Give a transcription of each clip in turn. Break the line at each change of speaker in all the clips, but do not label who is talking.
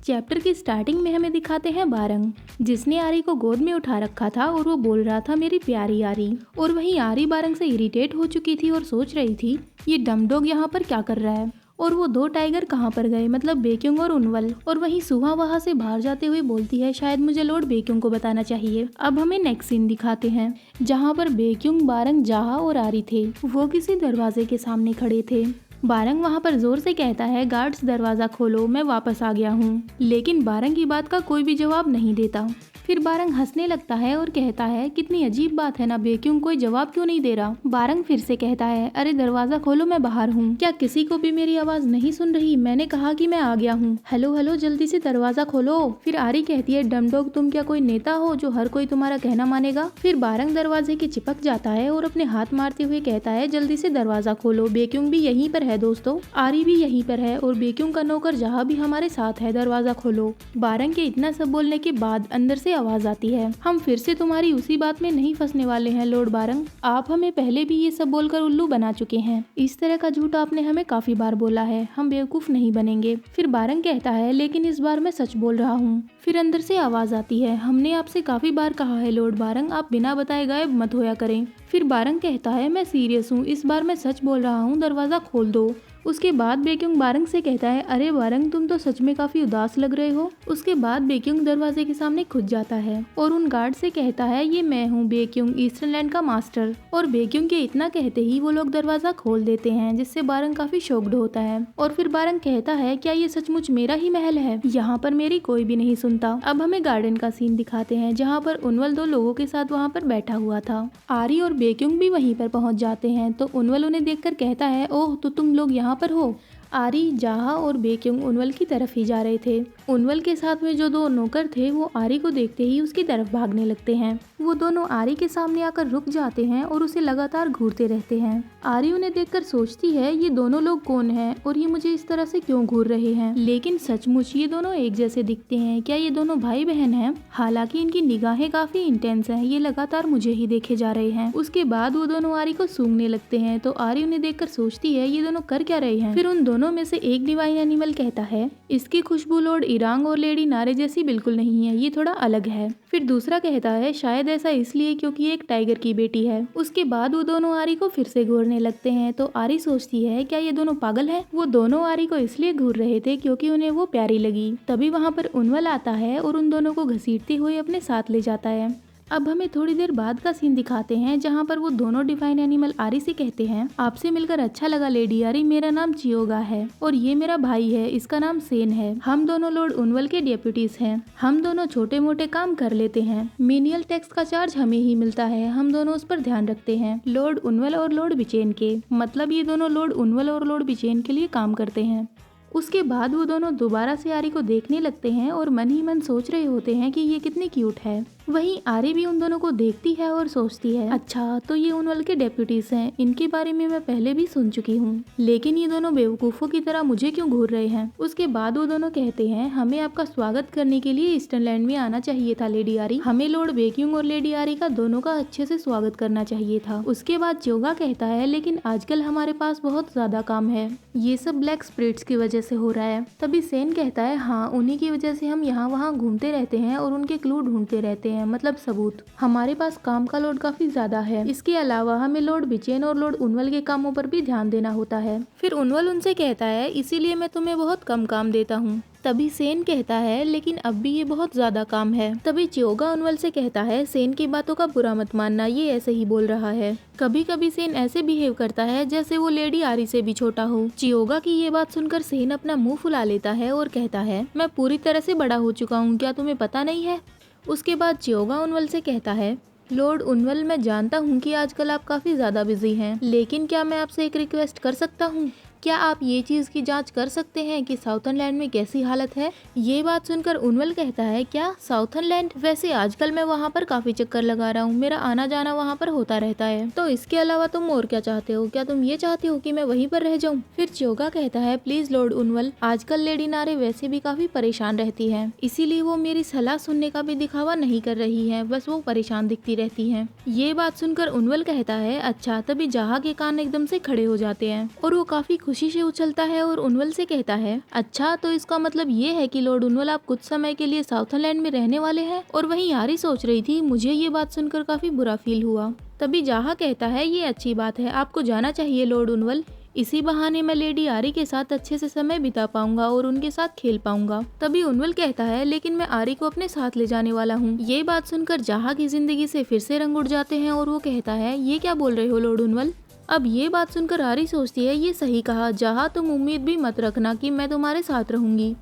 Chapter की starting में हमें दिखाते हैं बारंग, जिसने आरी को गोद में उठा रखा था और वो बोल रहा था मेरी प्यारी आरी। और वहीं आरी बारंग से इरिटेट हो चुकी थी और सोच रही थी ये डम डॉग यहाँ पर क्या कर रहा है और वो दो टाइगर कहाँ पर गए, मतलब बेक्युंग और उनवल। और वहीं सुहा वहाँ से बाहर जाते हुए बोलती है शायद मुझे लॉर्ड बेक्युंग को बताना चाहिए। अब हमें नेक्स्ट सीन दिखाते हैं जहाँ पर बेक्युंग, बारंग, जाहा और आरी थे। वो किसी दरवाजे के सामने खड़े थे। बारंग वहाँ पर जोर से कहता है गार्ड्स दरवाजा खोलो, मैं वापस आ गया हूँ। लेकिन बारंग की बात का कोई भी जवाब नहीं देता। फिर बारंग हंसने लगता है और कहता है कितनी अजीब बात है ना, बेक्युंग कोई जवाब क्यों नहीं दे रहा। बारंग फिर से कहता है अरे दरवाजा खोलो, मैं बाहर हूँ, क्या किसी को भी मेरी आवाज नहीं सुन रही? मैंने कहा कि मैं आ गया हूँ, हेलो हेलो, जल्दी से दरवाजा खोलो। फिर आरी कहती है डम डॉग तुम क्या कोई नेता हो जो हर कोई तुम्हारा कहना मानेगा? फिर बारंग दरवाजे की चिपक जाता है और अपने हाथ मारते हुए कहता है जल्दी से दरवाजा खोलो, बेक्युंग भी यहीं पर है दोस्तों, आरी भी यहीं पर है और बेक्युंग का नौकर जहाँ भी हमारे साथ है, दरवाजा खोलो। बारंग के इतना सब बोलने के बाद अंदर से आवाज आती है हम फिर से तुम्हारी उसी बात में नहीं फंसने वाले हैं लॉर्ड बारंग, आप हमें पहले भी ये सब बोलकर उल्लू बना चुके हैं, इस तरह का झूठ आपने हमें काफी बार बोला है, हम बेवकूफ नहीं बनेंगे। फिर बारंग कहता है लेकिन इस बार मैं सच बोल रहा हूँ। फिर अंदर से आवाज आती है हमने आपसे काफी बार कहा है लॉर्ड बारंग, आप बिना बताए गायब मत होया करें। फिर बारंग कहता है मैं सीरियस हूँ, इस बार मैं सच बोल रहा हूँ, दरवाजा खोल दो। उसके बाद बेक्युंग बारंग से कहता है अरे बारंग तुम तो सच में काफी उदास लग रहे हो। उसके बाद बेक्युंग दरवाजे के सामने खुद जाता है और उन गार्ड से कहता है ये मैं हूँ बेक्युंग, ईस्टर्नलैंड का मास्टर। और बेक्युंग के इतना कहते ही वो लोग दरवाजा खोल देते हैं, जिससे बारंग काफी शॉक्ड होता है। और फिर बारंग कहता है क्या ये सचमुच मेरा ही महल है, यहाँ पर मेरी कोई भी नहीं सुनता। अब हमें गार्डन का सीन दिखाते हैं जहाँ पर उनवल दो लोगों के साथ वहाँ पर बैठा हुआ था। आरी और बेक्युंग भी वहीं पर पहुँच जाते हैं तो उनवल उन्हें देखकर कहता है ओह तो तुम लोग यहाँ पर हो। आरी, जाहा और बेक्युंग उनवल की तरफ ही जा रहे थे। उनवल के साथ में जो दो नौकर थे वो आरी को देखते ही उसकी तरफ भागने लगते हैं। वो दोनों आरी के सामने आकर रुक जाते हैं और उसे लगातार घूरते रहते हैं। आरी उन्हें देखकर सोचती है ये दोनों लोग कौन हैं और ये मुझे इस तरह से क्यों घूर रहे हैं, लेकिन सचमुच ये दोनों एक जैसे दिखते हैं, क्या ये दोनों भाई बहन हैं? हालांकि इनकी निगाहें काफी इंटेंस हैं, ये लगातार मुझे ही देखे जा रहे हैं। उसके बाद वो दोनों आरी को सूंघने लगते हैं तो आरी उन्हें देखकर सोचती है ये दोनों कर क्या रहे हैं। फिर उन दोनों में से एक डिवाइन एनिमल कहता है इसकी खुशबू लॉर्ड इरांग और लेडी नारे जैसी बिल्कुल नहीं है, ये थोड़ा अलग है। फिर दूसरा कहता है शायद ऐसा इसलिए क्योंकि एक टाइगर की बेटी है। उसके बाद वो दोनों आरी को फिर से घूरने लगते हैं तो आरी सोचती है क्या ये दोनों पागल हैं? वो दोनों आरी को इसलिए घूर रहे थे क्योंकि उन्हें वो प्यारी लगी। तभी वहाँ पर उनवल आता है और उन दोनों को घसीटते हुए अपने साथ ले जाता है। अब हमें थोड़ी देर बाद का सीन दिखाते हैं जहाँ पर वो दोनों डिवाइन एनिमल आरी से कहते हैं आपसे मिलकर अच्छा लगा लेडी आरी, मेरा नाम चियोगा है और ये मेरा भाई है, इसका नाम सेन है। हम दोनों लॉर्ड उनवल के डेप्यूटीज हैं, हम दोनों छोटे मोटे काम कर लेते हैं, मेनियल टैक्स का चार्ज हमें ही मिलता है, हम दोनों उस पर ध्यान रखते हैं। लॉर्ड उनवल और लॉर्ड बिचेन के, मतलब ये दोनों लॉर्ड उनवल और लॉर्ड बिचेन के लिए काम करते हैं। उसके बाद वो दोनों दोबारा से आरी को देखने लगते हैं और मन ही मन सोच रहे होते हैं कि ये कितनी क्यूट है। वहीं आरी भी उन दोनों को देखती है और सोचती है अच्छा तो ये उनवल के डेप्यूटीज हैं, इनके बारे में मैं पहले भी सुन चुकी हूँ, लेकिन ये दोनों बेवकूफों की तरह मुझे क्यों घूर रहे हैं। उसके बाद वो दोनों कहते हैं हमें आपका स्वागत करने के लिए ईस्टर्नलैंड में आना चाहिए था लेडी आरी, हमें लॉर्ड बेक्युंग और लेडी आरी का दोनों का अच्छे से स्वागत करना चाहिए था। उसके बाद चियोगा कहता है लेकिन आजकल हमारे पास बहुत ज्यादा काम है, ये सब ब्लैक स्पिरिट्स की वजह से हो रहा है। तभी सेन कहता है हाँ उन्हीं की वजह से हम यहाँ वहाँ घूमते रहते हैं और उनके क्लू ढूंढते रहते हैं, मतलब सबूत। हमारे पास काम का लोड काफी ज्यादा है, इसके अलावा हमें लॉर्ड बिचेन और लॉर्ड उनवल के कामों पर भी ध्यान देना होता है। फिर उनवल उनसे कहता है इसीलिए मैं तुम्हें बहुत कम काम देता हूँ। तभी सेन कहता है लेकिन अब भी ये बहुत ज्यादा काम है। तभी चियोगा उनवल से कहता है सेन की बातों का बुरा मत मानना, ये ऐसे ही बोल रहा है। कभी कभी सेन ऐसे बिहेव करता है जैसे वो लेडी आरी से भी छोटा हो। चियोगा की ये बात सुनकर सेन अपना मुंह फुला लेता है और कहता है मैं पूरी तरह से बड़ा हो चुका हूँ, क्या तुम्हें पता नहीं है? उसके बाद चियोगा उनवल से कहता है लॉर्ड उनवल मैं जानता हूँ कि आजकल आप काफी ज्यादा बिजी हैं, लेकिन क्या मैं आपसे एक रिक्वेस्ट कर सकता हूँ? क्या आप ये चीज की जांच कर सकते हैं कि साउथर्नलैंड में कैसी हालत है? ये बात सुनकर उनवल कहता है क्या साउथर्नलैंड? वैसे आजकल मैं वहाँ पर काफी चक्कर लगा रहा हूँ, मेरा आना जाना वहाँ पर होता रहता है, तो इसके अलावा तुम और क्या चाहते हो? क्या तुम ये चाहते हो कि मैं वहीं पर रह जाऊँ? फिर चियोगा कहता है प्लीज लॉर्ड उनवल, आजकल लेडी नारे वैसे भी काफी परेशान रहती है, इसीलिए वो मेरी सलाह सुनने का भी दिखावा नहीं कर रही है, बस वो परेशान दिखती रहती है। ये बात सुनकर उनवल कहता है अच्छा। तभी जाहा के कान एकदम से खड़े हो जाते हैं और वो काफी खुशी से उछलता है और उनवल से कहता है, अच्छा तो इसका मतलब ये है कि लॉर्ड उनवल आप कुछ समय के लिए साउथरलैंड में रहने वाले हैं। और वहीं आरी सोच रही थी, मुझे ये बात सुनकर काफी बुरा फील हुआ। तभी जहा कहता है, ये अच्छी बात है, आपको जाना चाहिए लॉर्ड उनवल, इसी बहाने मैं लेडी आरी के साथ अच्छे से समय बिता पाऊंगा और उनके साथ खेल पाऊंगा। तभी उनवल कहता है, लेकिन मैं आरी को अपने साथ ले जाने वाला हूँ। ये बात सुनकर जहा की जिंदगी से फिर से रंग उड़ जाते हैं और वो कहता है, ये क्या बोल रहे हो लॉर्ड उनवल। अब ये बात सुनकर आरी सोचती है, ये सही कहा जहा, तुम उम्मीद भी मत रखना कि मैं तुम्हारे साथ रहूंगी।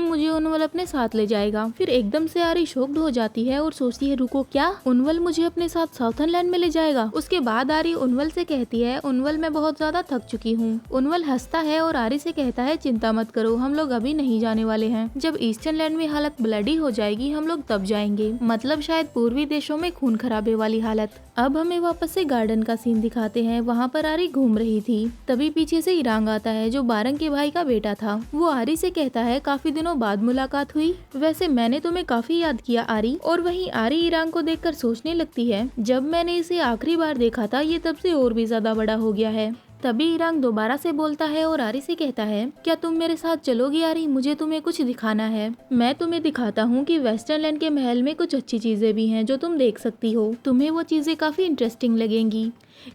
मुझे उनवल अपने साथ ले जाएगा। फिर एकदम से आरी शॉक्ड हो जाती है और सोचती है, रुको, क्या उनवल मुझे अपने साथ साउथरलैंड में ले जाएगा। उसके बाद आरी उनवल से कहती है, उनवल मैं बहुत ज्यादा थक चुकी हूँ। उनवल हंसता है और आरी से कहता है, चिंता मत करो, हम लोग अभी नहीं जाने वाले हैं। जब ईस्टर्न लैंड में हालत ब्लडी हो जाएगी हम लोग तब जाएंगे, मतलब शायद पूर्वी देशों में खून खराबे वाली हालत। अब हमें वापस से गार्डन का सीन दिखाते हैं। वहाँ पर आरी घूम रही थी, तभी पीछे से इरांग आता है जो बारंग के भाई का बेटा था। वो आरी से कहता है, काफी दिनों बाद मुलाकात हुई, वैसे मैंने तुम्हें काफी याद किया आरी। और वहीं आरी इरांग को देखकर सोचने लगती है, जब मैंने इसे आखिरी बार देखा था ये तब से और भी ज्यादा बड़ा हो गया है। तभी इरांग दोबारा से बोलता है और आरी से कहता है, क्या तुम मेरे साथ चलोगी आरी, मुझे तुम्हें कुछ दिखाना है। मैं तुम्हें दिखाता हूँ कि वेस्टर्नलैंड के महल में कुछ अच्छी चीजें भी हैं जो तुम देख सकती हो, तुम्हें वो चीजें काफी इंटरेस्टिंग लगेंगी।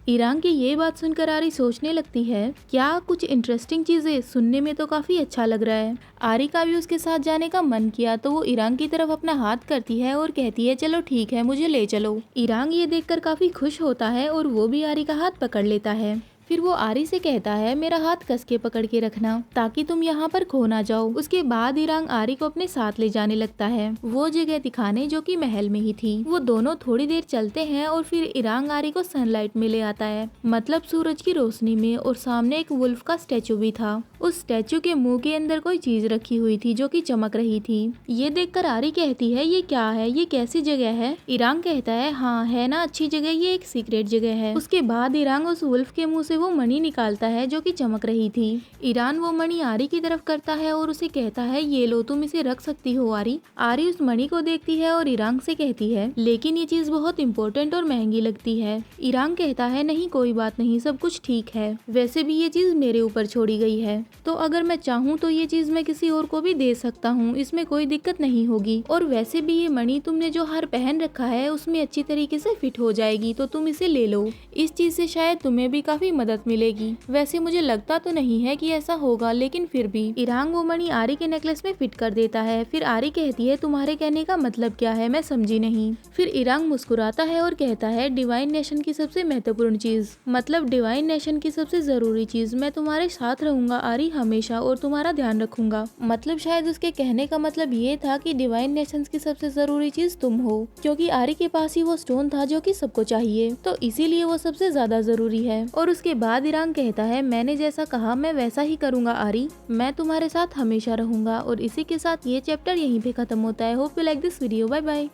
इरांग की ये बात सुनकर आरी सोचने लगती है, क्या कुछ इंटरेस्टिंग चीजें, सुनने में तो काफी अच्छा लग रहा है। आरी का भी उसके साथ जाने का मन किया तो वो इरांग की तरफ अपना हाथ करती है और कहती है, चलो ठीक है, मुझे ले चलो। इरांग ये देखकर काफी खुश होता है और वो भी आरी का हाथ पकड़ लेता है। फिर वो आरी से कहता है, मेरा हाथ कस के पकड़ के रखना ताकि तुम यहाँ पर खो ना जाओ। उसके बाद इरांग आरी को अपने साथ ले जाने लगता है, वो जगह दिखाने जो कि महल में ही थी। वो दोनों थोड़ी देर चलते हैं और फिर इरांग आरी को सनलाइट में ले आता है, मतलब सूरज की रोशनी में, और सामने एक वुल्फ का स्टैचू भी था। उस स्टैचू के मुंह के अंदर कोई चीज रखी हुई थी जो कि चमक रही थी। ये देखकर आरी कहती है, ये क्या है, ये कैसी जगह है। इरांग कहता है, हाँ है ना अच्छी जगह, ये एक सीक्रेट जगह है। उसके बाद इरांग उस वुल्फ के मुंह से वो मणि निकालता है जो कि चमक रही थी। ईरान वो मणि आरी की तरफ करता है और उसे कहता है, ये लो, तुम इसे रख सकती हो आरी। आरी उस मणि को देखती है और इरांग से कहती है, लेकिन ये चीज बहुत इम्पोर्टेंट और महंगी लगती है। इरांग कहता है, नहीं कोई बात नहीं, सब कुछ ठीक है, वैसे भी ये चीज मेरे ऊपर छोड़ी गई है, तो अगर मैं चाहूँ तो ये चीज मैं किसी और को भी दे सकता हूँ, इसमें कोई दिक्कत नहीं होगी। और वैसे भी ये मणि तुमने जो हार पहन रखा है उसमें अच्छी तरीके से फिट हो जाएगी, तो तुम इसे ले लो, इस चीज से शायद तुम्हें भी काफी मदद मिलेगी। वैसे मुझे लगता तो नहीं है कि ऐसा होगा, लेकिन फिर भी। इरांग वो मणि आरी के नेकलेस में फिट कर देता है। फिर आरी कहती है, तुम्हारे कहने का मतलब क्या है, मैं समझी नहीं। फिर इरांग मुस्कुराता है और कहता है, डिवाइन नेशन की सबसे महत्वपूर्ण चीज, मतलब डिवाइन नेशन की सबसे जरूरी चीज, मैं तुम्हारे साथ रहूंगा आरी हमेशा और तुम्हारा ध्यान रखूंगा। मतलब शायद उसके कहने का मतलब ये था कि डिवाइन नेशंस की सबसे जरूरी चीज तुम हो, क्योंकि आरी के पास ही वो स्टोन था जो कि सबको चाहिए, तो इसीलिए वो सबसे ज्यादा जरूरी है। और उसके बाद इरांग कहता है, मैंने जैसा कहा मैं वैसा ही करूंगा आरी, मैं तुम्हारे साथ हमेशा रहूंगा। और इसी के साथ ये चैप्टर यहीं पे खत्म होता है। Hope you like this video. Bye bye.